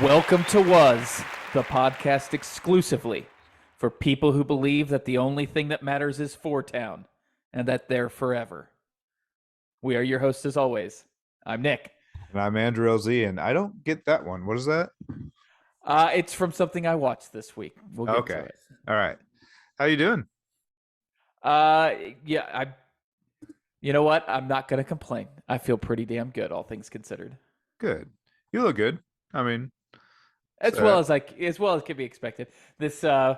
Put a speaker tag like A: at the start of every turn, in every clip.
A: Welcome to Was, the podcast exclusively for people who believe that the only thing that matters is Four Town and that they're forever. We are your hosts as always. I'm Nick.
B: And I'm Andrew LZ, and I don't get that one. What is that?
A: It's from something I watched this week. We'll get to
B: Okay.
A: it.
B: All right. How you doing?
A: Yeah, you know what? I'm not gonna complain. I feel pretty damn good, all things considered.
B: Good. You look good. I mean,
A: As well as as well as can be expected. This for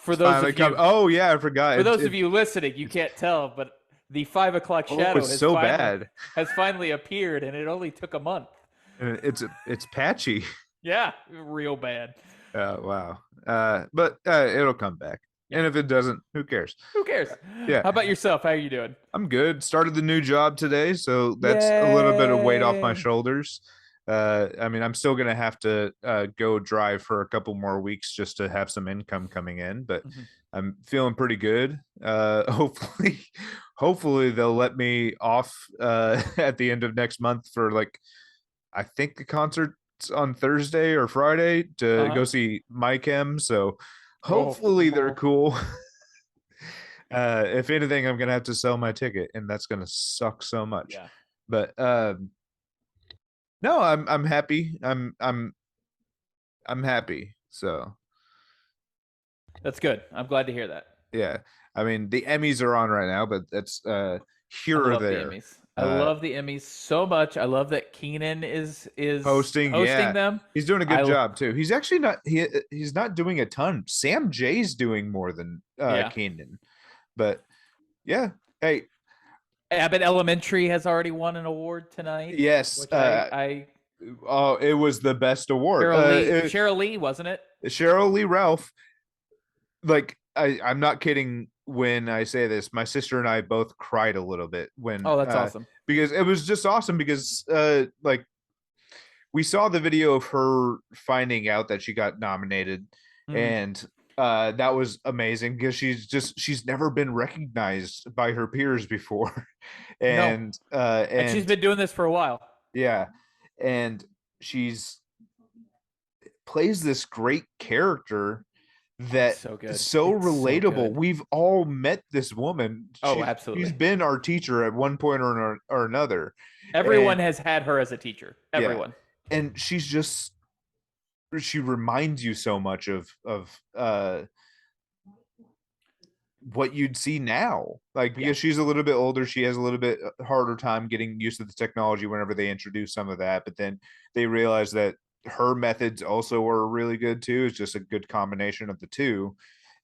A: those of you
B: oh yeah, I forgot.
A: For those of you listening, you can't tell, but the 5 o'clock shadow
B: it's so bad.
A: has finally appeared, and it only took a month.
B: It's patchy.
A: Yeah, real bad.
B: Wow. But it'll come back.
A: Yeah.
B: And if it doesn't, who cares?
A: Who cares?
B: Yeah.
A: How about yourself? How are you doing?
B: I'm good. Started the new job today, so that's a little bit of weight off my
A: Yay.
B: shoulders. I mean, I'm still gonna have to go drive for a couple more weeks just to have some income coming in, but I'm feeling pretty good. Hopefully they'll let me off at the end of next month for I think the concert's on Thursday or Friday to go see My Chem. So hopefully they're cool. If anything, I'm gonna have to sell my ticket, and that's gonna suck so much.
A: Yeah.
B: But no, I'm happy. I'm happy. So
A: That's good. I'm glad to hear that.
B: yeah. I mean, the Emmys are on right now, but that's here or there.
A: The Emmys. I love the Emmys so much. I love that Keenan is
B: hosting
A: them.
B: He's doing a good job too. He's actually not he's not doing a ton. Sam Jay's doing more than Keenan. But yeah. Hey,
A: Abbott Elementary has already won an award tonight.
B: Yes.
A: Which I
B: oh, it was the best award.
A: Cheryl Lee, wasn't it?
B: Cheryl Lee Ralph. Like, I'm not kidding when I say this. My sister and I both cried a little bit when
A: that's awesome.
B: Because it was just awesome because like we saw the video of her finding out that she got nominated, and that was amazing because she's never been recognized by her peers before. And
A: she's been doing this for a while.
B: Yeah. And she's plays this great character that so relatable. So we've all met this woman.
A: Absolutely.
B: She's been our teacher at one point or another.
A: Everyone has had her as a teacher. Everyone.
B: Yeah. And she reminds you so much of what you'd see now, because she's a little bit older, she has a little bit harder time getting used to the technology whenever they introduce some of that, but then they realize that her methods also are really good too. It's just a good combination of the two,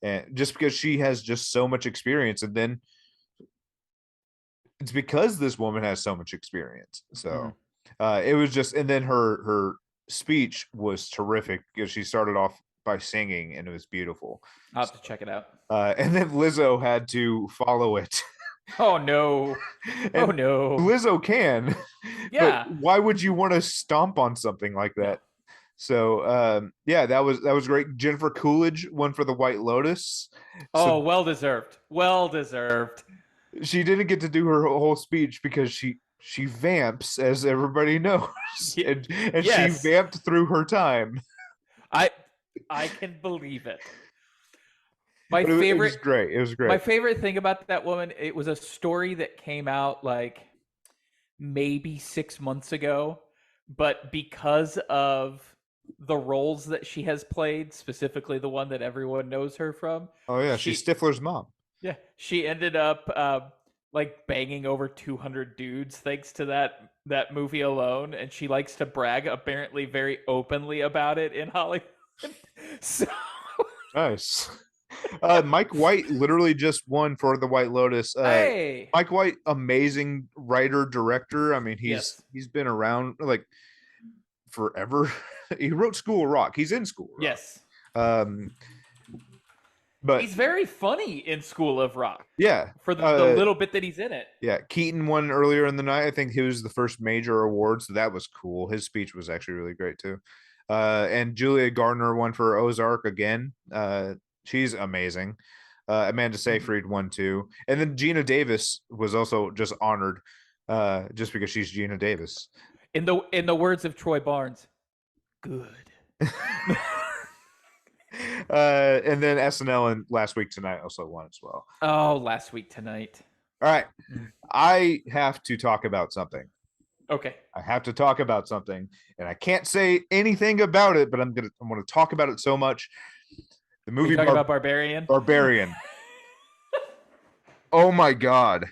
B: and just because she has just so much experience, and then it's because this woman has so much experience. So it was just, and then her speech was terrific because she started off by singing, and it was beautiful.
A: I'll have to check it out.
B: And then Lizzo had to follow it.
A: Oh no! Oh no!
B: Lizzo can.
A: Yeah.
B: But why would you want to stomp on something like that? So yeah, that was great. Jennifer Coolidge won for The White Lotus.
A: Oh, well deserved. Well deserved.
B: She didn't get to do her whole speech because she vamps, as everybody knows, and she vamped through her time.
A: I can believe it.
B: It was great. It was great.
A: My favorite thing about that woman, it was a story that came out like maybe 6 months ago, but because of the roles that she has played, specifically the one that everyone knows her from.
B: Oh yeah, she's Stifler's mom.
A: Yeah, she ended up like banging over 200 dudes thanks to that movie alone, and she likes to brag apparently very openly about it in Hollywood. So
B: nice. Mike White literally just won for The White Lotus.
A: Hey.
B: Mike White, amazing writer, director. I mean, he's been around like forever. He wrote School of Rock. He's in School of Rock.
A: Yes.
B: But
A: he's very funny in School of Rock.
B: Yeah.
A: For the little bit that he's in it.
B: Yeah. Keaton won earlier in the night. I think he was the first major award, so that was cool. His speech was actually really great too. And Julia Gardner won for Ozark again. She's amazing. Amanda Seyfried won too. And then Gina Davis was also just honored just because she's Gina Davis.
A: In the words of Troy Barnes, Good.
B: And then SNL and Last Week Tonight also won as well.
A: Oh, Last Week Tonight.
B: All right.
A: Mm.
B: I have to talk about something.
A: Okay.
B: I have to talk about something, and I can't say anything about it, but I'm gonna talk about it so much. The
A: Are you
B: movie
A: talking about Barbarian?
B: Barbarian. Oh my god.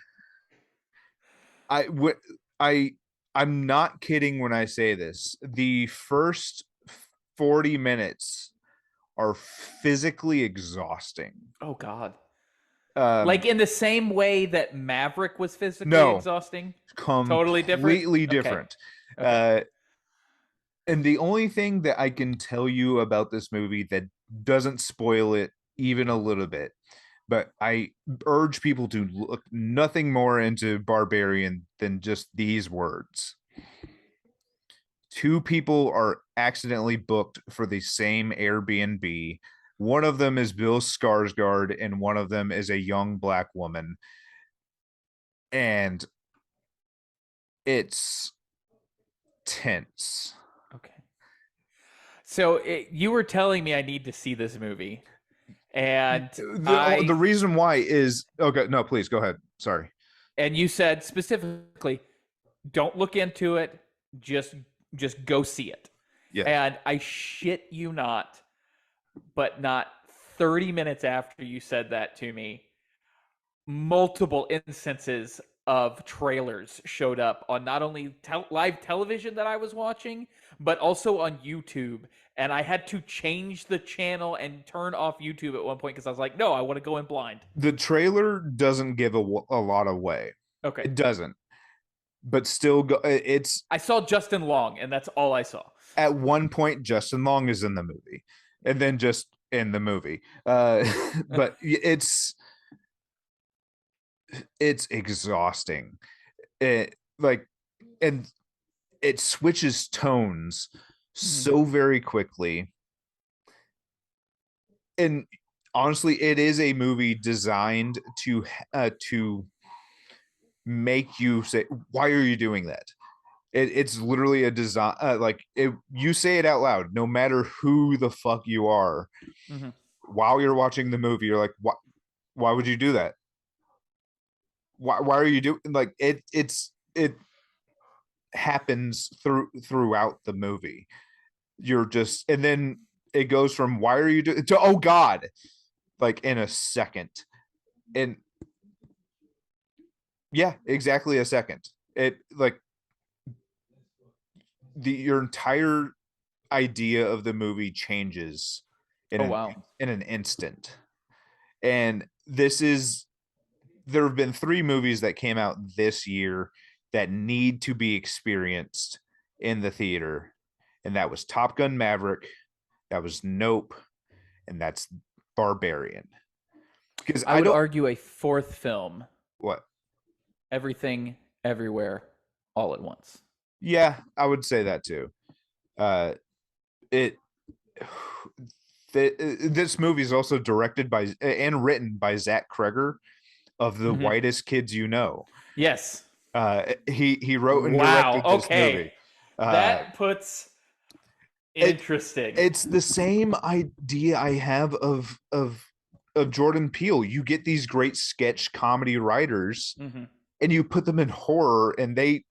B: I I'm not kidding when I say this. The first 40 minutes are physically exhausting.
A: Oh God.
B: Um
A: Like in the same way that Maverick was physically
B: no,
A: exhausting? Totally different?
B: completely
A: Okay.
B: different.
A: Okay.
B: Uh and the only thing that I can tell you about this movie that doesn't spoil it even a little bit, but I urge people to look nothing more into Barbarian than just these words. Two people are accidentally booked for the same Airbnb. One of them is Bill Skarsgård, and one of them is a young black woman. And it's tense.
A: Okay. So you were telling me I need to see this movie, and
B: The reason why is okay. No, please go ahead. Sorry.
A: and you said specifically, don't look into it, just just go see it.
B: Yes.
A: And I shit you not, but not 30 minutes after you said that to me, multiple instances of trailers showed up on not only live television that I was watching, but also on YouTube. And I had to change the channel and turn off YouTube at one point because I was like, no, I want to go in blind.
B: The trailer doesn't give a lot away.
A: Okay.
B: It doesn't. But still, it's
A: I saw Justin Long, and that's all I saw.
B: at one point Justin Long is in the movie, and then just in the movie. But it's exhausting. It like and it switches tones so very quickly. And honestly, it is a movie designed to make you say, "Why are you doing that?" It's literally a design. You say it out loud, no matter who the fuck you are.
A: Mm-hmm.
B: While you're watching the movie, you're like, "Why? Why would you do that? Why are you doing like it?" It happens throughout the movie. You're just, and then it goes from "Why are you doing?" to "Oh God," like in a second. And yeah, exactly a second. It like your entire idea of the movie changes in
A: Oh wow.
B: an instant. And there have been three movies that came out this year that need to be experienced in the theater. And that was Top Gun Maverick, that was Nope, and that's Barbarian. Because
A: I would argue a fourth film,
B: what?
A: Everything, Everywhere, All at Once.
B: Yeah, I would say that too. It this movie is also directed by and written by Zach Kreger of The Whitest Kids You Know.
A: Yes.
B: He wrote and
A: Wow.
B: directed this
A: Okay.
B: movie.
A: That puts interesting.
B: It's the same idea I have of Jordan Peele. You get these great sketch comedy writers, and you put them in horror, and they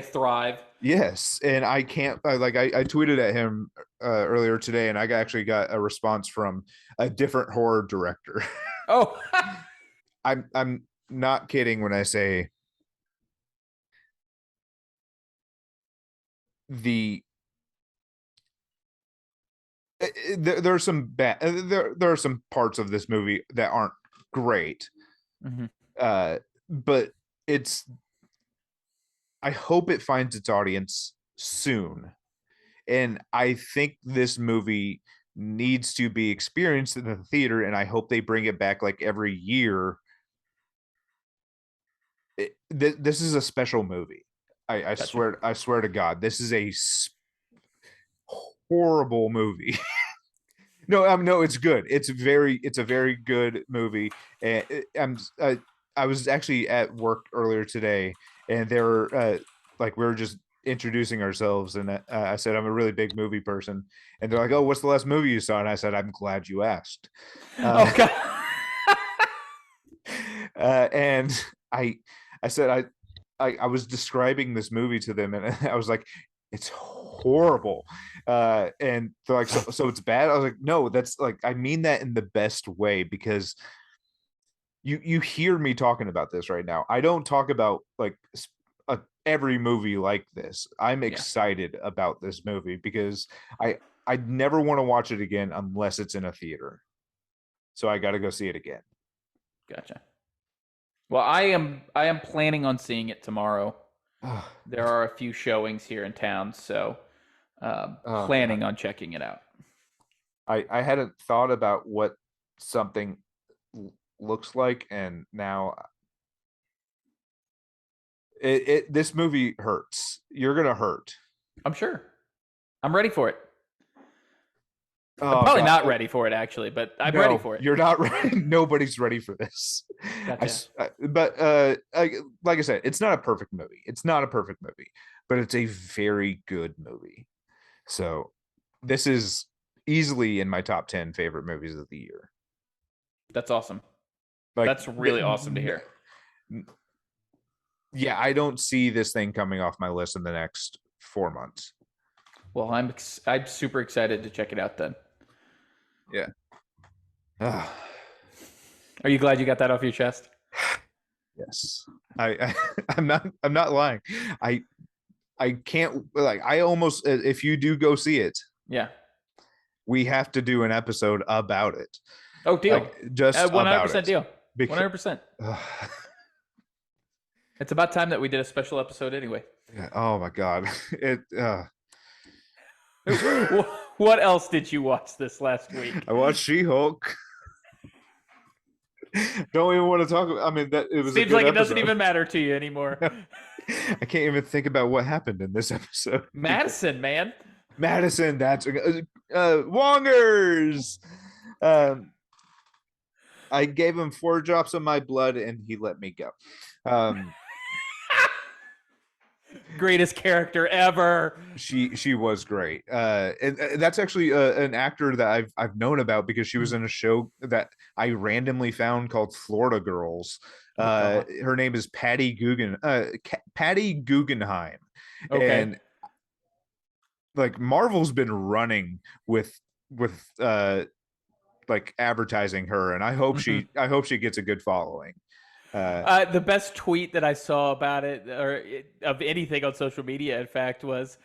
A: thrive.
B: Yes, and I can't I tweeted at him earlier today, and I actually got a response from a different horror director.
A: Oh.
B: I'm not kidding when I say the there are some bad there are some parts of this movie that aren't great. But it's I hope it finds its audience soon. And I think this movie needs to be experienced in the theater, and I hope they bring it back like every year. This is a special movie. I swear, I swear to God, this is a horrible movie. No, it's good. It's a very good movie. And I was actually at work earlier today, and they were we were just introducing ourselves, and I said I'm a really big movie person, and they're like, "Oh, what's the last movie you saw?" And I said, "I'm glad you asked."
A: Oh
B: Uh,
A: god.
B: and I I said I was describing this movie to them, and I was like, "It's horrible," and they're like, "So it's bad?" I was like, "No, that's like I mean that in the best way, because you hear me talking about this right now. I don't talk about like every movie like this. I'm
A: Yeah,
B: excited about this movie because I never want to watch it again unless it's in a theater. So I got to go see it again."
A: gotcha. Well, I am planning on seeing it tomorrow.
B: Oh,
A: There are a few showings here in town, so
B: oh God.
A: planning on checking it out.
B: I hadn't thought about what something looks like, and now this movie hurts. You're gonna hurt.
A: I'm sure. I'm ready for it. I'm
B: Oh
A: probably
B: God.
A: not ready for it actually, but I'm ready
B: No,
A: for it.
B: you're not ready. Nobody's ready for this.
A: Gotcha.
B: But like I said, it's not a perfect movie. It's not a perfect movie, but it's a very good movie. So this is easily in my top 10 favorite movies of the year.
A: That's awesome.
B: Like,
A: That's really awesome to hear.
B: yeah, I don't see this thing coming off my list in the next 4 months.
A: Well, I'm super excited to check it out then.
B: Yeah. Ah,
A: Are you glad you got that off your chest?
B: yes. I'm not lying. I can't, like, I almost, if you do go see it,
A: Yeah.
B: we have to do an episode about it.
A: Oh, deal.
B: Like, just about
A: 100%
B: it.
A: deal.
B: Because
A: 100%. It's about time that we did a special episode anyway.
B: oh my God. It
A: What else did you watch this last week?
B: I watched She-Hulk. Don't even want to talk about, I mean, that it was a
A: Seems
B: good
A: like it
B: episode.
A: doesn't even matter to you anymore.
B: I can't even think about what happened in this episode.
A: Madison, man.
B: Madison, that's Wongers. Um, I gave him 4 drops of my blood, and he let me go.
A: Greatest character ever.
B: She was great, and that's actually an actor that I've known about because she was in a show that I randomly found called Florida Girls.
A: Oh God.
B: Her name is Patty Guggenheim,
A: Okay.
B: and like Marvel's been running with like advertising her, and I hope she gets a good following.
A: The best tweet that I saw about it, of anything on social media, in fact, was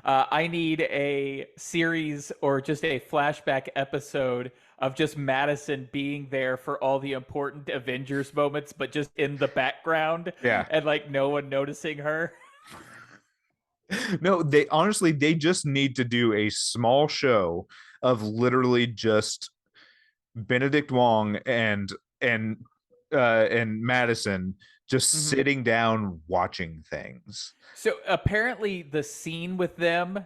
A: I need a series or just a flashback episode of just Madison being there for all the important Avengers moments, but just in the background.
B: Yeah.
A: And like no one noticing her.
B: No, they just need to do a small show of literally just Benedict Wong and Madison just sitting down watching things.
A: So apparently the scene with them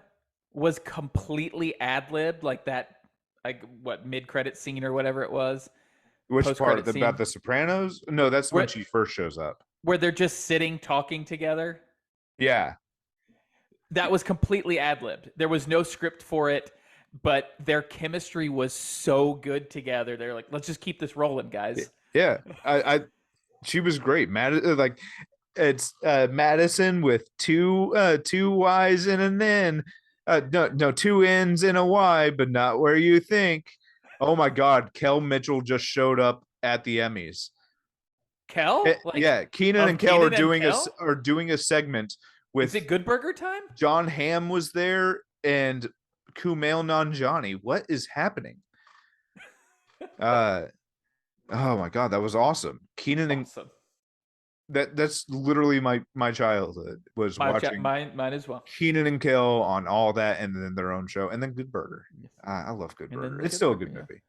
A: was completely ad-libbed, like that, like what, mid-credit scene or whatever it was.
B: Which part
A: Post-credit
B: about
A: scene
B: The Sopranos? No, that's when she first shows up.
A: where they're just sitting talking together.
B: Yeah.
A: That was completely ad-libbed. There was no script for it, but their chemistry was so good together. They're like, let's just keep this rolling, guys.
B: Yeah. She was great. Like, it's Madison with two Y's and an N. No, 2 N's and a Y, but not where you think. Oh my God, Kel Mitchell just showed up at the Emmys.
A: Kel?
B: Yeah, Keenan and Kel are doing a segment with.
A: Is it Good Burger time?
B: John Hamm was there and Kumail Nanjiani. What is happening? Oh my God, that was awesome. Keenan and that's literally my childhood was watching
A: mine as well.
B: Keenan and Kel on all that, and then their own show, and then Good Burger. I love Good Burger. It's still a good movie.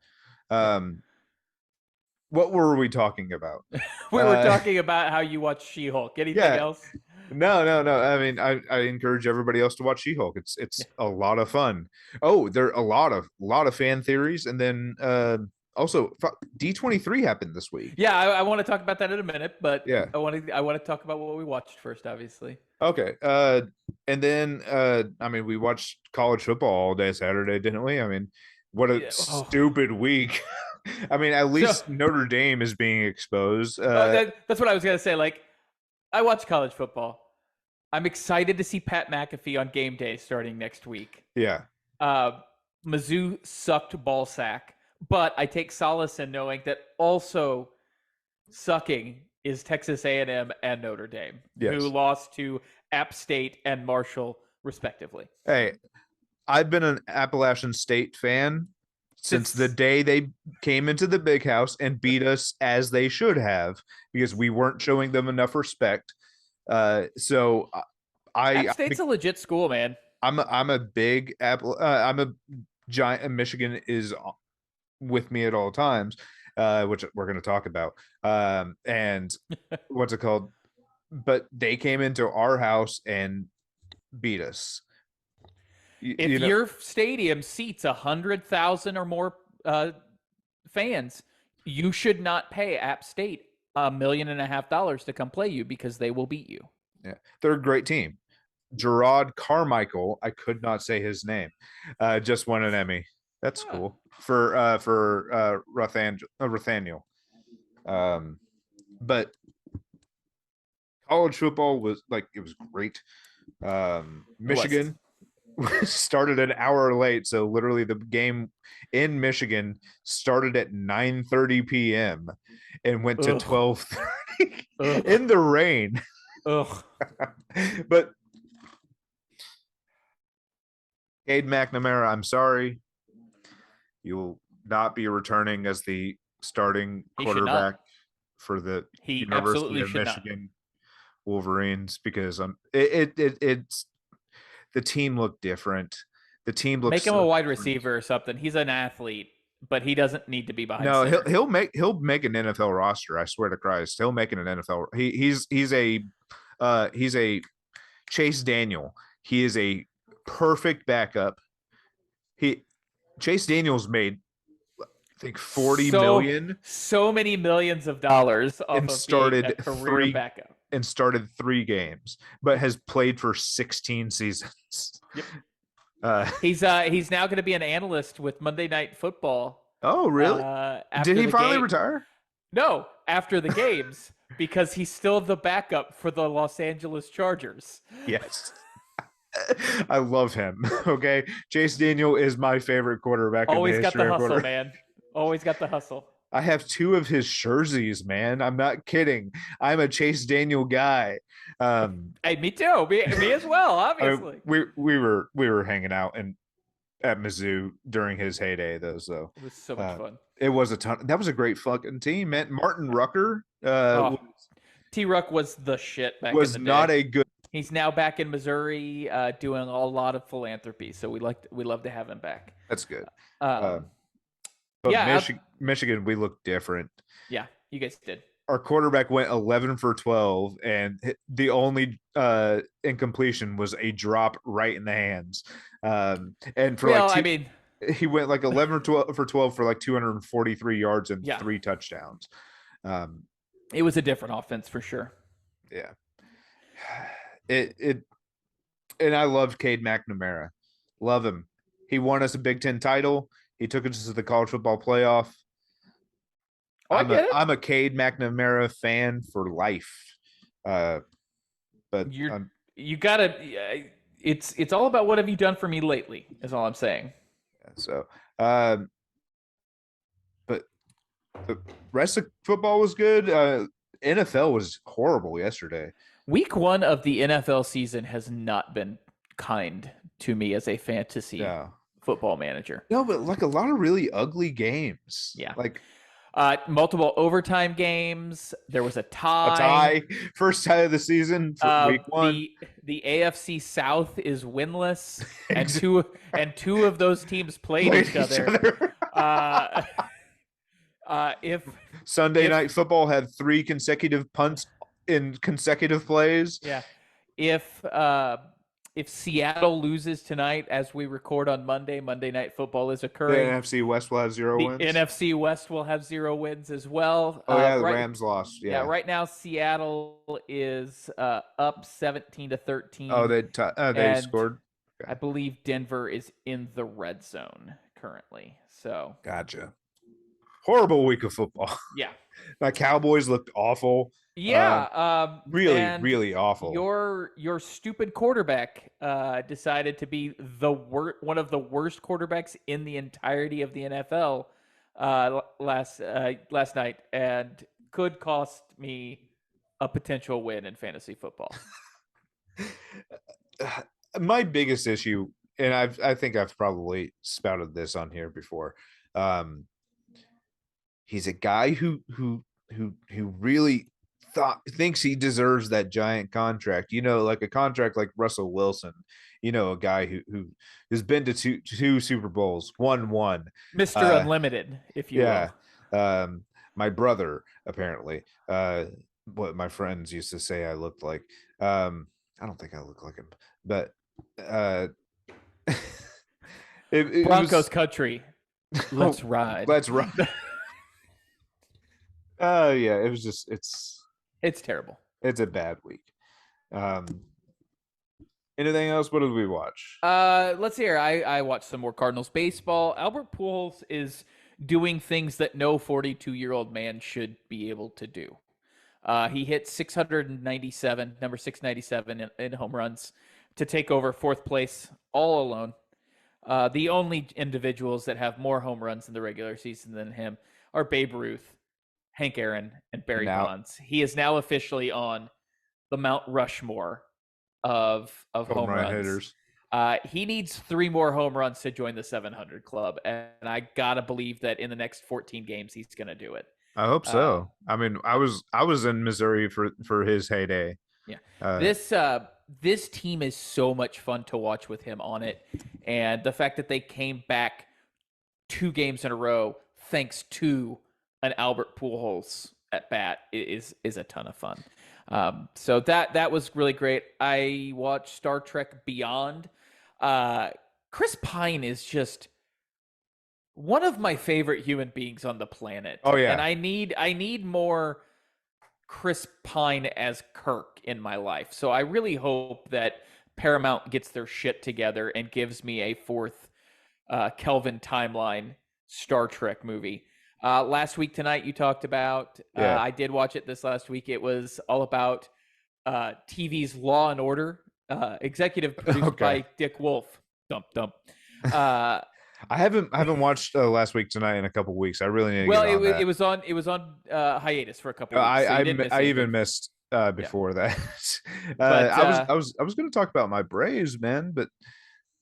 B: What were we talking about?
A: We were talking about how you watch She-Hulk. Anything else?
B: No. I mean, I encourage everybody else to watch She-Hulk. It's a lot of fun. Oh, there are a lot of fan theories, and then Also, D23 happened this week.
A: Yeah, I want to talk about that in a minute, but
B: Yeah.
A: I want to talk about what we watched first, obviously.
B: Okay. And then I mean, we watched college football all day Saturday, didn't we? I mean, what a
A: Yeah. Oh.
B: stupid week. I mean, at
A: So
B: least Notre Dame is being exposed.
A: that's what I was gonna say. Like, I watch college football. I'm excited to see Pat McAfee on game day starting next week.
B: Yeah.
A: Uh, Mizzou sucked ball sack, but I take solace in knowing that also sucking is Texas A&M and Notre Dame,
B: Yes.
A: who lost to App State and Marshall, respectively.
B: Hey, I've been an Appalachian State fan since the day they came into the big house and beat us as they should have, because we weren't showing them enough respect. So
A: App State's a legit school, man.
B: I'm a big Apple. I'm a giant. And Michigan is with me at all times, which we're going to talk about. And what's it called? But they came into our house and beat us.
A: If your stadium seats 100,000 or more fans, you should not pay App State $1.5 million to come play you, because they will beat you.
B: Yeah, they're a great team. Gerard Carmichael, I could not say his name, just won an Emmy. That's cool for Rathaniel. But college football was great. Michigan started an hour late, so literally the game in Michigan started at 9:30 p.m. and went to 12:30 in the rain. But Cade McNamara, I'm sorry, you will not be returning as the starting quarterback for the University of Michigan Wolverines, because it's the team looked different. The team looks
A: make him a wide receiver or something. He's an athlete, but he doesn't need to be behind.
B: No, he'll make an NFL roster. I swear to Christ, he'll make an NFL. He's a Chase Daniel. He is a perfect backup. Chase Daniels made, I think, 40 million.
A: So many millions of dollars off
B: and
A: of
B: started
A: being a career backup.
B: And started 3 games, but has played for 16 seasons.
A: Yep. He's now going to be an analyst with Monday Night Football.
B: Oh, really? Did he finally retire?
A: No, after the games, because he's still the backup for the Los Angeles Chargers.
B: Yes. I love him. Okay. Chase Daniel is my favorite quarterback.
A: Always got the hustle, man. Always got the hustle.
B: I have 2 of his jerseys, man. I'm not kidding. I'm a Chase Daniel guy.
A: Hey, me too. Me as well, obviously.
B: I mean, we were hanging out at Mizzou during his heyday, though. So
A: it was so much fun.
B: It was a ton. That was a great fucking team, man. Martin Rucker.
A: T-Ruck was the shit back in the day.
B: Was not a good.
A: He's now back in Missouri, doing a lot of philanthropy. So we love to have him back.
B: That's good.
A: But yeah,
B: Michigan, we look different.
A: Yeah, you guys did.
B: Our quarterback went 11 for 12, and the only incompletion was a drop right in the hands. And for he went like 11 for 12 for like 243 yards and 3 touchdowns.
A: It was a different offense for sure.
B: Yeah. And I loved Cade McNamara. Love him. He won us a Big Ten title. He took us to the college football playoff. I'm a Cade McNamara fan for life. But
A: you gotta. It's all about what have you done for me lately. Is all I'm saying.
B: So, but the rest of football was good. NFL was horrible yesterday.
A: Week 1 of the NFL season has not been kind to me as a fantasy football manager.
B: No, but like a lot of really ugly games.
A: Yeah.
B: Like
A: multiple overtime games. There was a tie.
B: First tie of the season for week 1.
A: The AFC South is winless, and two of those teams played each other. If
B: Sunday Night Football had 3 consecutive punts in consecutive plays.
A: Yeah. If if Seattle loses tonight as we record on Monday, Monday Night Football is
B: The
A: occurring.
B: NFC West will have 0
A: The
B: wins.
A: NFC West will have 0 wins as well.
B: Oh yeah, the Rams lost.
A: Yeah,
B: Yeah.
A: right now Seattle is up 17-13,
B: Oh, they
A: and
B: scored.
A: I
B: Okay.
A: believe Denver is in the red zone currently. So
B: Gotcha. Horrible week of football.
A: yeah,
B: My Cowboys looked awful. Really,
A: and
B: really awful.
A: your stupid quarterback decided to be one of the worst quarterbacks in the entirety of the NFL last night, and could cost me a potential win in fantasy football.
B: My biggest issue, and I think I've probably spouted this on here before. He's a guy who really thinks he deserves that giant contract. Like a contract like Russell Wilson. A guy who has been to two Super Bowls, won one.
A: Mr. Unlimited, if you
B: Yeah.
A: will.
B: My brother, apparently, what my friends used to say I looked like. I don't think I look like him, but
A: Broncos
B: was,
A: country. Let's ride.
B: Let's ride. Yeah, it was just
A: it's terrible.
B: It's a bad week. Anything else? What did we watch?
A: Let's see here. I watched some more Cardinals baseball. Albert Pujols is doing things that no 42-year-old man should be able to do. He hit 697, number 697 in home runs to take over fourth place all alone. The only individuals that have more home runs in the regular season than him are Babe Ruth, Hank Aaron, and Barry Bonds. He is now officially on the Mount Rushmore of home runs.
B: Hitters.
A: He needs 3 more home runs to join the 700 club, and I gotta believe that in the next 14 games he's gonna do it.
B: I hope so. I mean, I was in Missouri for his heyday.
A: Yeah. This team is so much fun to watch with him on it, and the fact that they came back 2 games in a row thanks to an Albert Pujols at bat is a ton of fun. So that was really great. I watched Star Trek Beyond. Chris Pine is just one of my favorite human beings on the planet.
B: Oh yeah.
A: And I need more Chris Pine as Kirk in my life. So I really hope that Paramount gets their shit together and gives me a 4th Kelvin timeline Star Trek movie. Last week tonight you talked about, I did watch it this last week. It was all about TV's Law and Order, executive produced by Dick Wolf. Dump.
B: I haven't watched Last Week Tonight in a couple weeks. I really need to get on that.
A: It was on hiatus for a couple weeks.
B: I even missed before that. I was going to talk about my Braves, man, but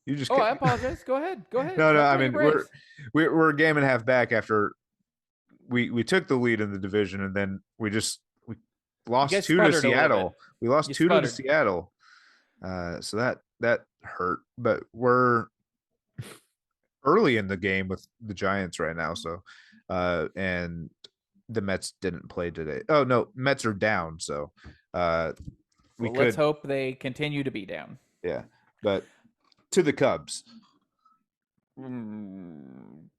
B: you just.
A: I apologize. Go ahead.
B: No. I mean, we're a game and a half back after we took the lead in the division, and then we lost 2 to Seattle. We lost 2 to Seattle. So that hurt, but we're early in the game with the Giants right now. So, and the Mets didn't play today. Oh no, Mets are down. So,
A: let's hope they continue to be down.
B: Yeah, but to the Cubs.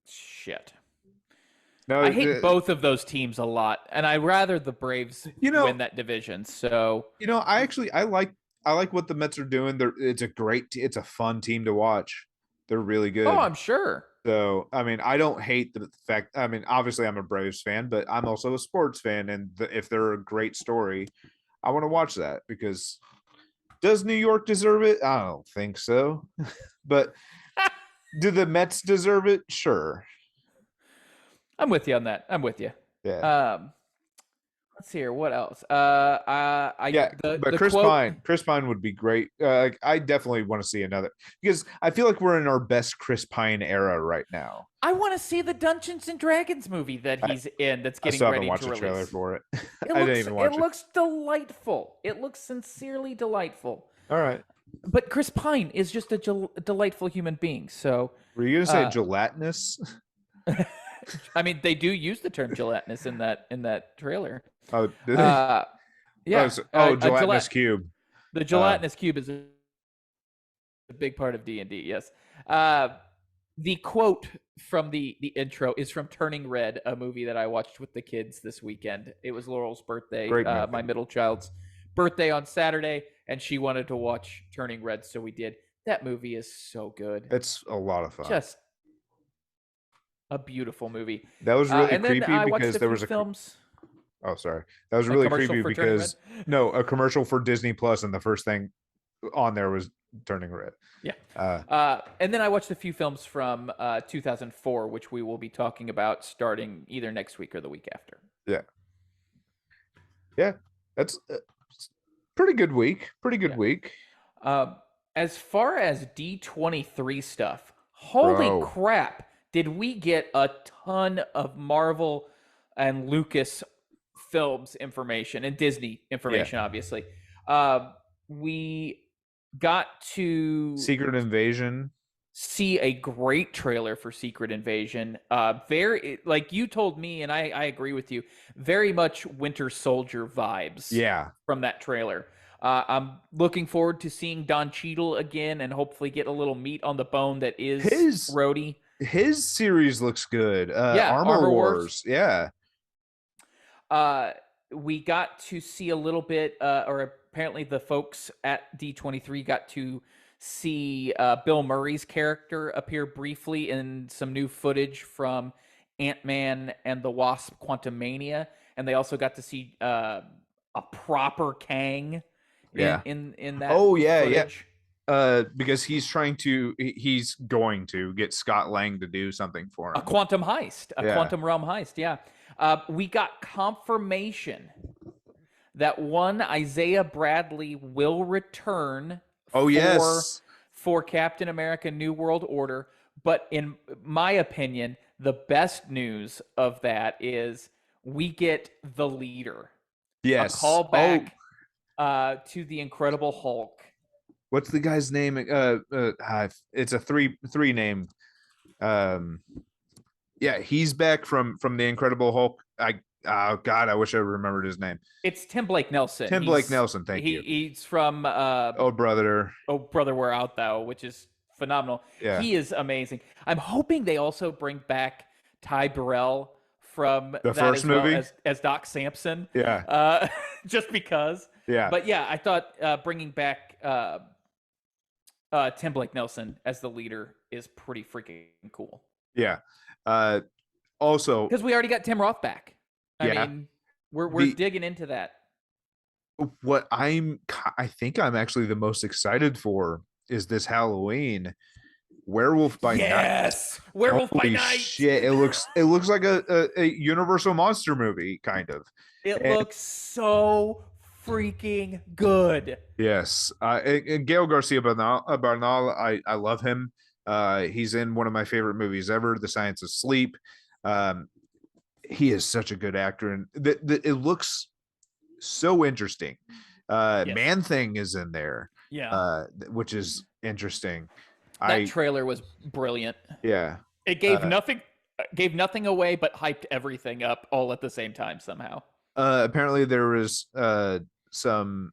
A: Shit.
B: No,
A: I hate both of those teams a lot, and I'd rather the Braves win that division. So,
B: I like what the Mets are doing. It's a fun team to watch. They're really good.
A: Oh, I'm sure.
B: So, I mean, I don't hate the fact. I mean, obviously, I'm a Braves fan, but I'm also a sports fan, and if they're a great story, I want to watch that because does New York deserve it? I don't think so, but do the Mets deserve it? Sure.
A: I'm with you on that. I'm with you.
B: Yeah.
A: Let's see here. What else?
B: Chris Pine would be great. I definitely want to see another because I feel like we're in our best Chris Pine era right now.
A: I want to see the Dungeons and Dragons movie that he's in. That's getting ready to release. I still haven't watched
B: the trailer for it.
A: I didn't even watch it. It looks delightful. It looks sincerely delightful.
B: All right.
A: But Chris Pine is just a delightful human being. So
B: were you gonna say gelatinous?
A: I mean, they do use the term gelatinous in that trailer.
B: Oh, did they?
A: Yeah.
B: Gelatinous cube.
A: The gelatinous cube is big part of D&D. Yes. Uh, the quote from the intro is from Turning Red, a movie that I watched with the kids this weekend. It was Laurel's birthday,
B: Great movie.
A: my middle child's birthday on Saturday, and she wanted to watch Turning Red, so we did. That movie is so good.
B: It's a lot of fun.
A: Just a beautiful movie.
B: That was really
A: and then
B: creepy
A: I watched
B: because
A: a
B: there
A: few
B: was a
A: films.
B: oh sorry, that was
A: A
B: really
A: commercial
B: creepy
A: for Turning
B: because no, a commercial for Disney Plus, and the first thing on there was Turning Red.
A: Yeah. And then I watched a few films from 2004, which we will be talking about starting either next week or the week after.
B: Yeah, that's a pretty good week. Pretty good week.
A: As far as D23 stuff, holy crap, did we get a ton of Marvel and Lucas films information and Disney information, obviously. We got to
B: Secret Invasion.
A: See a great trailer for Secret Invasion. Very, like you told me, and I agree with you, very much Winter Soldier vibes.
B: Yeah.
A: From that trailer. I'm looking forward to seeing Don Cheadle again and hopefully get a little meat on the bone that is Rhodey.
B: His series looks good.
A: Armor Wars.
B: Yeah.
A: We got to see a little bit, or apparently the folks at D23 got to see Bill Murray's character appear briefly in some new footage from Ant-Man and the Wasp: Quantumania, and they also got to see a proper Kang in that footage.
B: Because he's going to get Scott Lang to do something for him.
A: A quantum heist, quantum realm heist, yeah. We got confirmation that one Isaiah Bradley will return for Captain America New World Order. But in my opinion, the best news of that is we get the leader.
B: Yes.
A: A callback to the Incredible Hulk.
B: What's the guy's name? It's a three name. Yeah, he's back from the Incredible Hulk. I wish I remembered his name.
A: It's Tim Blake Nelson.
B: Blake Nelson, thank you.
A: He's from
B: Oh Brother, Where
A: Art Thou, which is phenomenal.
B: Yeah.
A: He is amazing. I'm hoping they also bring back Ty Burrell from
B: the first movie
A: as Doc Samson.
B: Yeah.
A: Just because.
B: Yeah.
A: But yeah, I thought bringing back Tim Blake Nelson as the leader is pretty freaking cool.
B: Yeah. Also,
A: because we already got Tim Roth back. I mean, we're digging into that.
B: What I think I'm actually the most excited for is this Halloween Werewolf by Night.
A: Yes, Werewolf by Night.
B: Shit, it looks like a Universal monster movie, kind of.
A: It looks so freaking good.
B: Yes, and Gael Garcia Bernal, I love him. He's in one of my favorite movies ever, The Science of Sleep. He is such a good actor, and it looks so interesting. Man-Thing is in there, which is interesting.
A: That trailer was brilliant.
B: Yeah,
A: it gave nothing away, but hyped everything up all at the same time somehow.
B: Apparently, there was some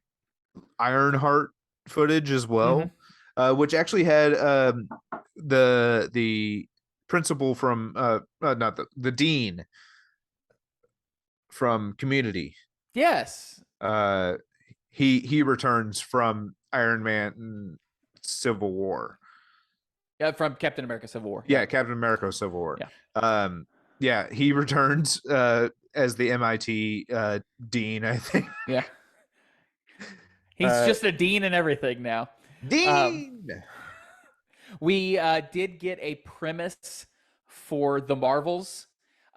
B: Ironheart footage as well, which actually had the principal from not the dean from Community.
A: Yes.
B: He returns from Iron Man Civil War.
A: Yeah, from Captain America Civil War.
B: Yeah, Captain America Civil War.
A: Yeah.
B: He returns as the MIT dean, I think.
A: Yeah. He's just a dean and everything now.
B: Dean.
A: We did get a premise for the Marvels.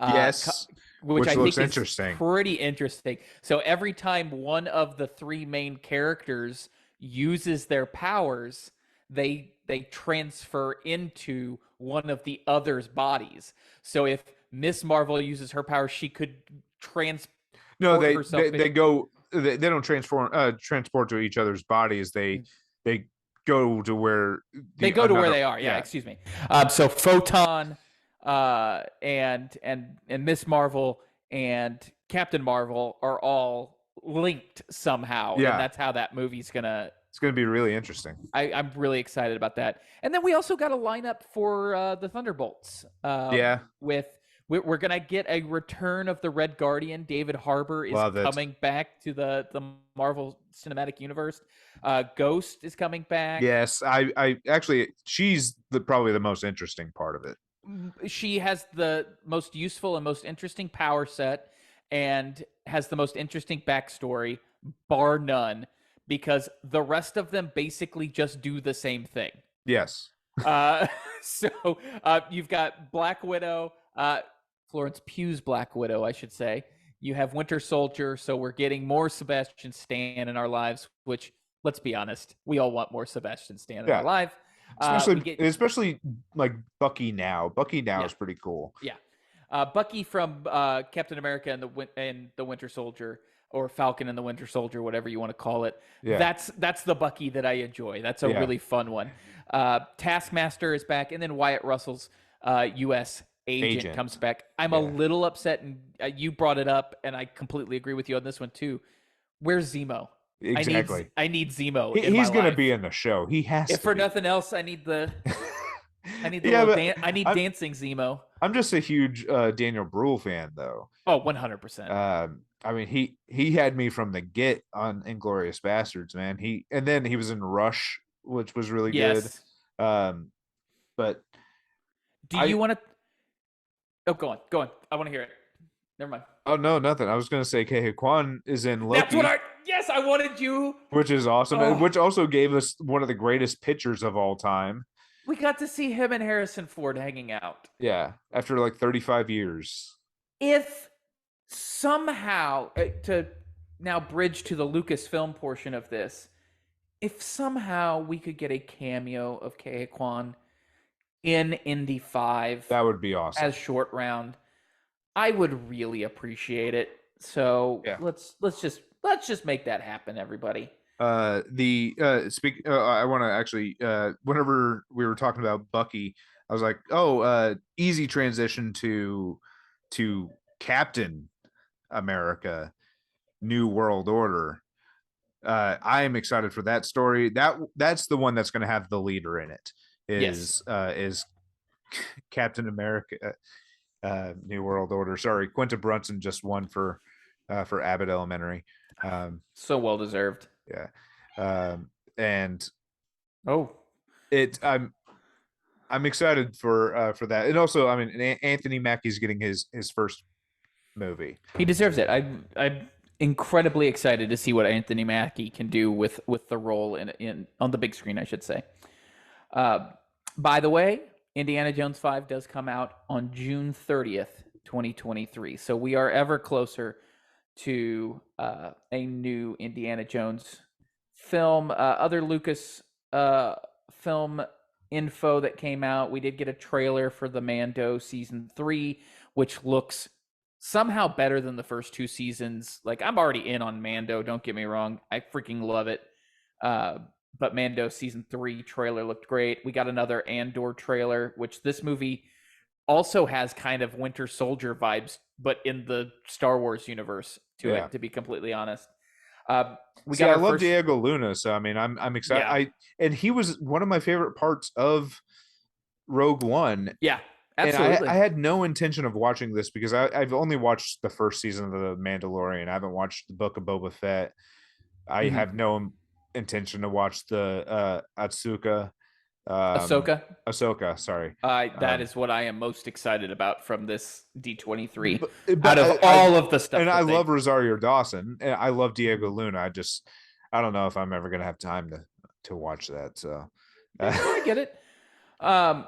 B: Yes.
A: Which I
B: looks
A: think
B: interesting.
A: Is pretty interesting. So every time one of the three main characters uses their powers, they transfer into one of the other's bodies. So if Miss Marvel uses her powers, she could transport herself.
B: They don't transport to each other's bodies. They go to where
A: they are. Yeah. Excuse me. So Photon, and Miss Marvel and Captain Marvel are all linked somehow.
B: Yeah.
A: And that's how that movie's gonna
B: It's going to be really interesting.
A: I'm really excited about that. And then we also got a lineup for the Thunderbolts.
B: Yeah,
A: We're gonna get a return of the Red Guardian. David Harbour is
B: love it.
A: coming back to the Marvel Cinematic Universe. Ghost is coming back.
B: Yes, I actually, she's probably the most interesting part of it.
A: She has the most useful and most interesting power set, and has the most interesting backstory, bar none, because the rest of them basically just do the same thing.
B: Yes.
A: Uh, so you've got Black Widow, Florence Pugh's Black Widow, I should say. You have Winter Soldier, so we're getting more Sebastian Stan in our lives, which, let's be honest, we all want more Sebastian Stan in our life.
B: Especially like Bucky now. Bucky now is pretty cool.
A: Yeah. Bucky from Captain America and the Winter Soldier, or Falcon and the Winter Soldier, whatever you want to call it. Yeah. That's the Bucky that I enjoy. That's a really fun one. Taskmaster is back, and then Wyatt Russell's U.S. agent comes back. I'm a little upset, and you brought it up, and I completely agree with you on this one too. Where's Zemo?
B: Exactly.
A: I need Zemo.
B: He's going to be in the show. He has.
A: If for nothing else, I need the. I need dancing Zemo.
B: I'm just a huge Daniel Bruhl fan, though.
A: Oh, 100%.
B: I mean, he had me from the get on Inglourious Bastards, man. And then he was in Rush, which was really good. But
A: do you want to? Oh, go on. I want to hear it. Never mind.
B: Oh no, nothing. I was gonna say Ke Huy Quan is in Loki.
A: That's what yes, I wanted you.
B: Which is awesome, and which also gave us one of the greatest pictures of all time.
A: We got to see him and Harrison Ford hanging out.
B: Yeah, after like 35 years.
A: If somehow, to now bridge to the Lucasfilm portion of this, if somehow we could get a cameo of Ke Huy Quan in Indy 5,
B: that would be awesome.
A: As short round, I would really appreciate it. So let's just make that happen, everybody.
B: I want to actually, whenever we were talking about Bucky, I was like, easy transition to Captain America, New World Order. I am excited for that story. That's the one that's going to have the leader in it. Is Captain America, New World Order. Sorry, Quinta Brunson just won for Abbott Elementary.
A: So well deserved.
B: Yeah. And I'm excited for that. And also, I mean, Anthony Mackie's getting his first movie.
A: He deserves it. I'm incredibly excited to see what Anthony Mackie can do with the role in on the big screen, I should say. By the way, Indiana Jones 5 does come out on June 30th, 2023. So we are ever closer to a new Indiana Jones film. Other Lucas film info that came out, we did get a trailer for the Mando season 3, which looks somehow better than the first two seasons. Like, I'm already in on Mando, don't get me wrong. I freaking love it. But Mando season 3 trailer looked great. We got another Andor trailer, which this movie also has kind of Winter Soldier vibes, but in the Star Wars universe to it, to be completely honest. I love
B: Diego Luna, so I mean, I'm excited. And he was one of my favorite parts of Rogue One.
A: Yeah, absolutely.
B: And I had no intention of watching this because I've only watched the first season of The Mandalorian. I haven't watched the Book of Boba Fett. I have no intention to watch the Ahsoka. Ahsoka, sorry.
A: That is what I am most excited about from this D23 out of all of the stuff.
B: And I love Rosario Dawson, and I love Diego Luna. I don't know if I'm ever gonna have time to watch that. So
A: I get it.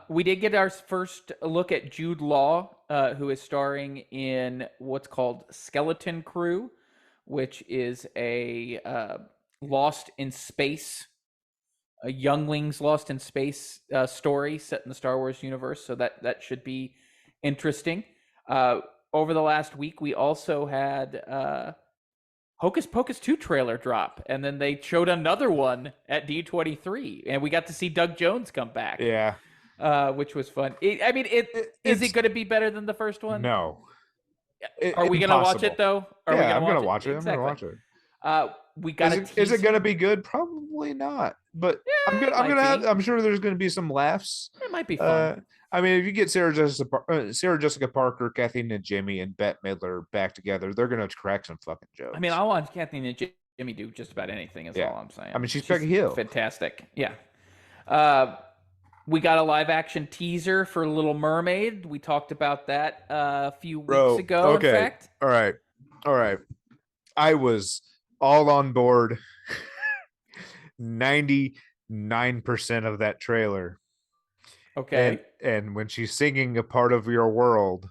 A: We did get our first look at Jude Law, who is starring in what's called Skeleton Crew, which is a Lost in Space, a younglings Lost in Space story set in the Star Wars universe. So that should be interesting. Over the last week, we also had Hocus Pocus 2 trailer drop, and then they showed another one at D23, and we got to see Doug Jones come back.
B: Yeah.
A: Which was fun. Is it going to be better than the first one?
B: No.
A: Are we going to watch it, though?
B: I'm going to watch it. I'm going to watch it.
A: We got a
B: Is it gonna
A: teaser.
B: be good? Probably not. But
A: Yeah, it might be.
B: I'm sure there's gonna be some laughs.
A: It might be fun.
B: Uh, I mean, if you get Sarah Jessica Parker, Kathy and Jimmy, and Bette Midler back together, they're gonna crack some fucking
A: I mean,
B: jokes.
A: I'll watch Kathy and Jimmy do just about anything. Is
B: Yeah,
A: all I'm
B: I
A: saying.
B: mean, she's
A: She's
B: Peggy Hill,
A: fantastic. Yeah. Uh, we got a live action teaser for Little Mermaid. We talked about that a few weeks
B: bro.
A: ago. In
B: Okay,
A: fact.
B: all right. I was all on board. 99% of that trailer.
A: Okay.
B: And when she's singing a part of your world,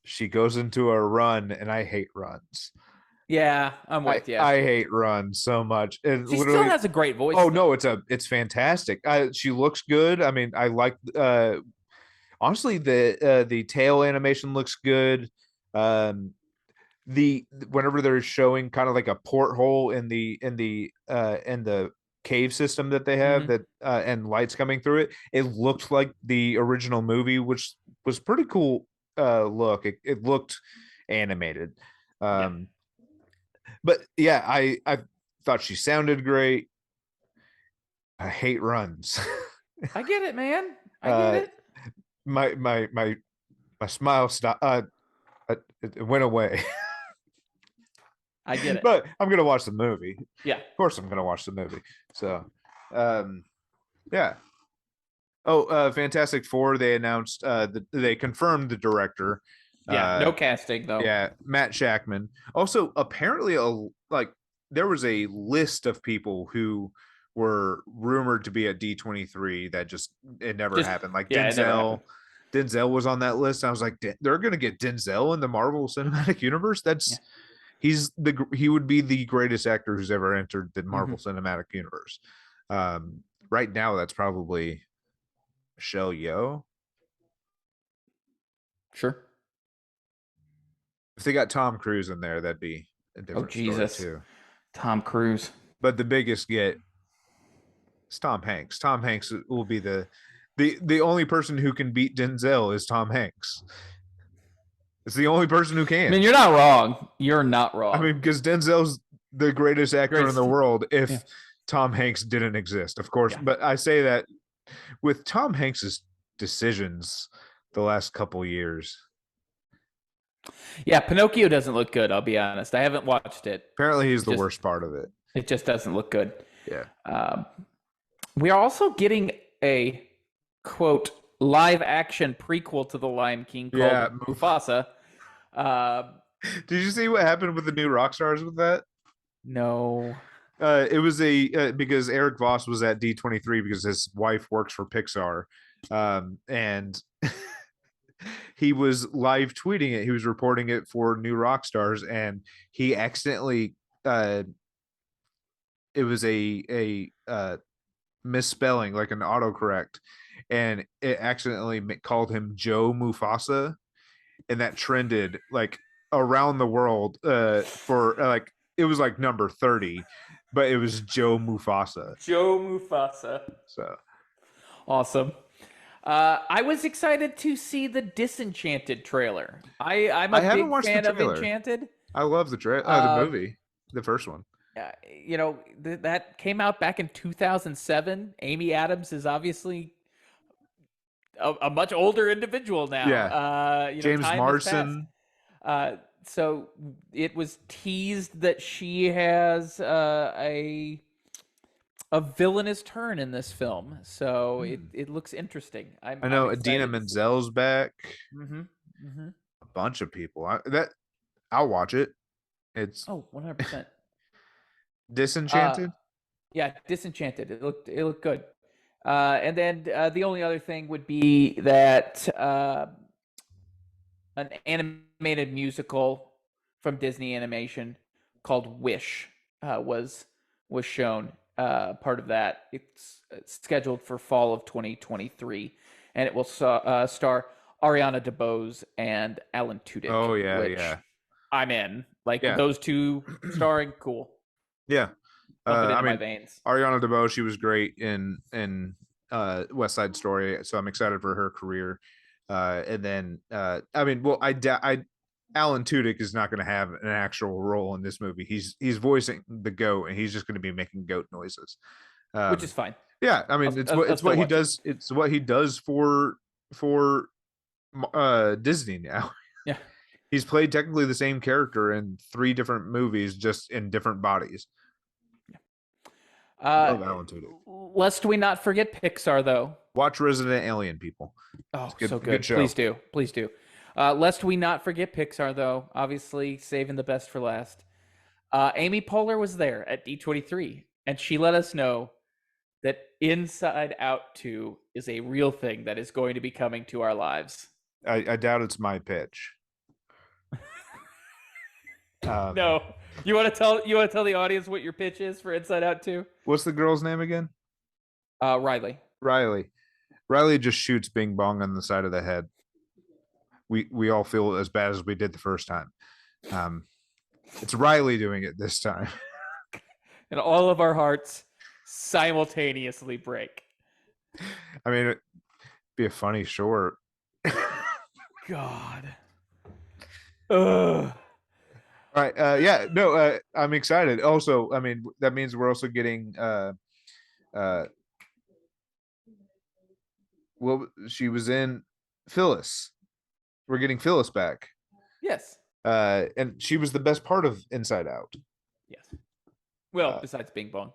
B: she goes into a run, and I hate runs.
A: Yeah, I'm with you.
B: I hate runs so much. It
A: She still
B: literally.
A: has a great voice.
B: Oh
A: Though.
B: no, it's fantastic. She looks good. I mean, I like honestly the tail animation looks good. Um, the whenever they're showing kind of like a porthole in the cave system that they have,
A: Mm-hmm.
B: that and lights coming through it, it looked like the original movie, which was pretty cool. Look, it looked animated.
A: Yeah,
B: um but yeah, I thought she sounded great. I hate runs.
A: I get it, man. I get
B: uh
A: it.
B: my my my my smile stopped. It went away.
A: I get it.
B: But I'm gonna watch the movie.
A: Yeah,
B: Of course, I'm gonna watch the movie. So, um, yeah. Oh, Fantastic Four. They announced. They confirmed the director.
A: yeah. No
B: Uh,
A: casting though.
B: yeah, Matt Shackman. Also, apparently, there was a list of people who were rumored to be at D23 that just it never
A: Just
B: happened. Like
A: yeah, it never happened.
B: Denzel was on that list. I was like, they're gonna get Denzel in the Marvel Cinematic Universe.
A: Yeah.
B: He would be the greatest actor who's ever entered the
A: Mm-hmm.
B: Marvel Cinematic Universe. Right now, that's probably Michelle Yeoh.
A: Sure.
B: If they got Tom Cruise in there, that'd be a
A: Oh
B: different story
A: Jesus,
B: too.
A: Tom Cruise.
B: But the biggest get is Tom Hanks. Tom Hanks will be the only person who can beat Denzel is Tom Hanks. It's the only person who
A: I mean,
B: can.
A: you're not wrong. You're not
B: I
A: wrong.
B: mean, because Denzel's the greatest actor in
A: Great.
B: the world
A: Yeah.
B: if Tom Hanks didn't exist, of course.
A: Yeah.
B: But I say that with Tom Hanks's decisions the last couple years.
A: Yeah. Pinocchio doesn't look good. I'll be honest. I haven't watched it.
B: Apparently, he's
A: It
B: the
A: just
B: worst part of it.
A: it just doesn't look good.
B: Yeah.
A: We are also getting a quote live action prequel to The Lion King called
B: Yeah.
A: Mufasa.
B: Did you see what happened with the new rock stars with that?
A: No.
B: It was because Eric Voss was at D23 because his wife works for Pixar, and he was live tweeting it. He was reporting it for New Rockstars, and he accidentally it was a misspelling, like an autocorrect, and it accidentally called him Joe Mufasa, and that trended like around the world for like it was like number 30, but it was Joe Mufasa.
A: Joe Mufasa.
B: So
A: Awesome. I was excited to see the Disenchanted trailer. I'm
B: I
A: a
B: haven't
A: big
B: watched the
A: fan of
B: trailer.
A: Enchanted.
B: I love the
A: Um,
B: movie, the first one.
A: that came out back in 2007. Amy Adams is obviously a much older individual now.
B: Yeah. James
A: Time has passed.
B: Marsden.
A: So it was teased that she has a villainous turn in this film. So it looks interesting.
B: I know
A: I'm
B: Adina
A: excited.
B: Menzel's back.
A: Mm-hmm. Mm-hmm.
B: A bunch of people. I'll watch it. It's
A: Oh, 100%. Uh,
B: Disenchanted.
A: yeah, Disenchanted. It looked good. And then the only other thing would be that an animated musical from Disney Animation called Wish was shown. Part of that. It's scheduled for fall of 2023, and it will star Ariana DeBose and Alan Tudyk.
B: Oh yeah,
A: which
B: yeah,
A: I'm in. Like
B: yeah,
A: those two starring, cool.
B: yeah.
A: Pump it into
B: I
A: my
B: mean,
A: veins.
B: Ariana DeBose, she was great in West Side Story, so I'm excited for her career. And then I mean, well, Alan Tudyk is not going to have an actual role in this movie. He's voicing the goat, and he's just going to be making goat noises.
A: which is fine.
B: Yeah, I mean
A: I'll
B: it's
A: still
B: what he
A: watch it.
B: does. It's what he does for Disney now.
A: Yeah.
B: He's played technically the same character in 3 different movies, just in different bodies.
A: Uh,
B: Love Alan Tudyk.
A: lest we not forget Pixar, though.
B: Watch Resident Alien, people.
A: Oh,
B: It's
A: so
B: good
A: good.
B: show.
A: Please do. Please do. Lest we not forget Pixar, though. Obviously, saving the best for last. Amy Poehler was there at D23, and she let us know that Inside Out 2 is a real thing that is going to be coming to our lives.
B: I doubt it's my pitch.
A: No. You want to tell the audience what your pitch is for Inside Out 2?
B: What's the girl's name again?
A: Riley.
B: Riley just shoots Bing Bong on the side of the head. We all feel as bad as we did the first time. It's Riley doing it this time.
A: And all of our hearts simultaneously break.
B: I mean, it'd be a funny short.
A: God. Ugh.
B: All right. Yeah. No. I'm excited. Also, I mean, that means we're also getting. Well, she was in Phyllis. We're getting Phyllis back.
A: Yes.
B: And she was the best part of Inside Out.
A: Yes. Well, besides Bing Bong.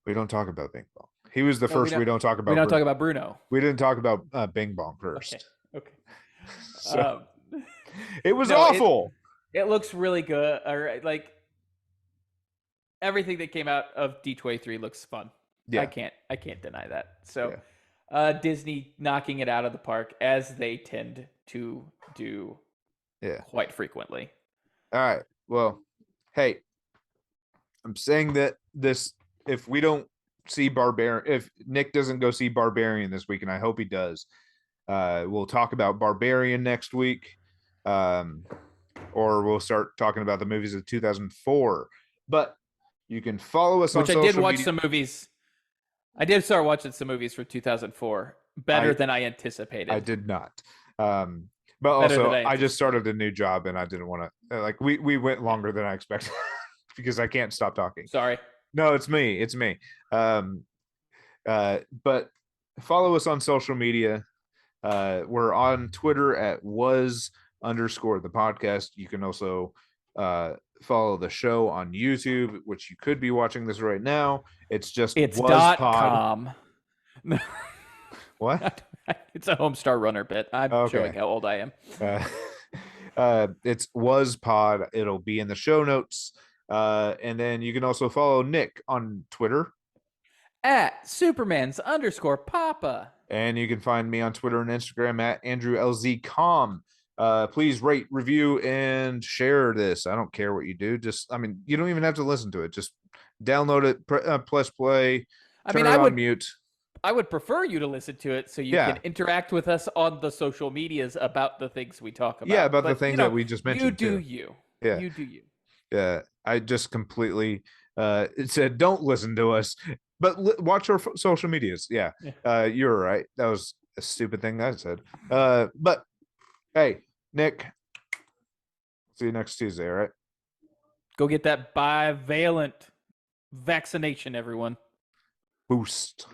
B: We don't talk about Bing Bong. He was the first. We don't talk about.
A: We don't talk about Bruno.
B: We didn't talk about Bing Bong first.
A: Okay.
B: So, it was awful.
A: It looks really good. Like everything that came out of D23 looks fun. Yeah. I can't deny that. So, Disney knocking it out of the park as they tend to do. Yeah. Quite frequently.
B: All right. Well, hey, I'm saying that if we don't see Barbarian, if Nick doesn't go see Barbarian this week, and I hope he does, we'll talk about Barbarian next week. Or we'll start talking about the movies of 2004. But you can follow us on social media.
A: I did watch some movies. I did start watching some movies from 2004. Better than I anticipated.
B: I did not. But also, I just started a new job, and I didn't want to. Like we went longer than I expected because I can't stop talking.
A: Sorry.
B: No, it's me. It's me. But follow us on social media. We're on Twitter at @was_the podcast. You can also follow the show on YouTube, which you could be watching this right now. It's
A: .com.
B: What?
A: It's a Homestar Runner bit. I'm showing how old I am.
B: It's @was_pod. It'll be in the show notes. And then you can also follow Nick on Twitter
A: at Supermans_Papa.
B: And you can find me on Twitter and Instagram at AndrewLZCom. Please rate, review, and share this. I don't care what you do. You don't even have to listen to it. Just download it, press play, turn it on mute.
A: I would prefer you to listen to it so you can interact with us on the social medias about the things we talk about.
B: Yeah, about the things that we just mentioned.
A: You do you.
B: Yeah.
A: You do you.
B: Yeah, I just completely it said don't listen to us, but watch our social medias. Yeah. You're right. That was a stupid thing that I said. But hey, Nick, see you next Tuesday, all right?
A: Go get that bivalent vaccination, everyone.
B: Boost.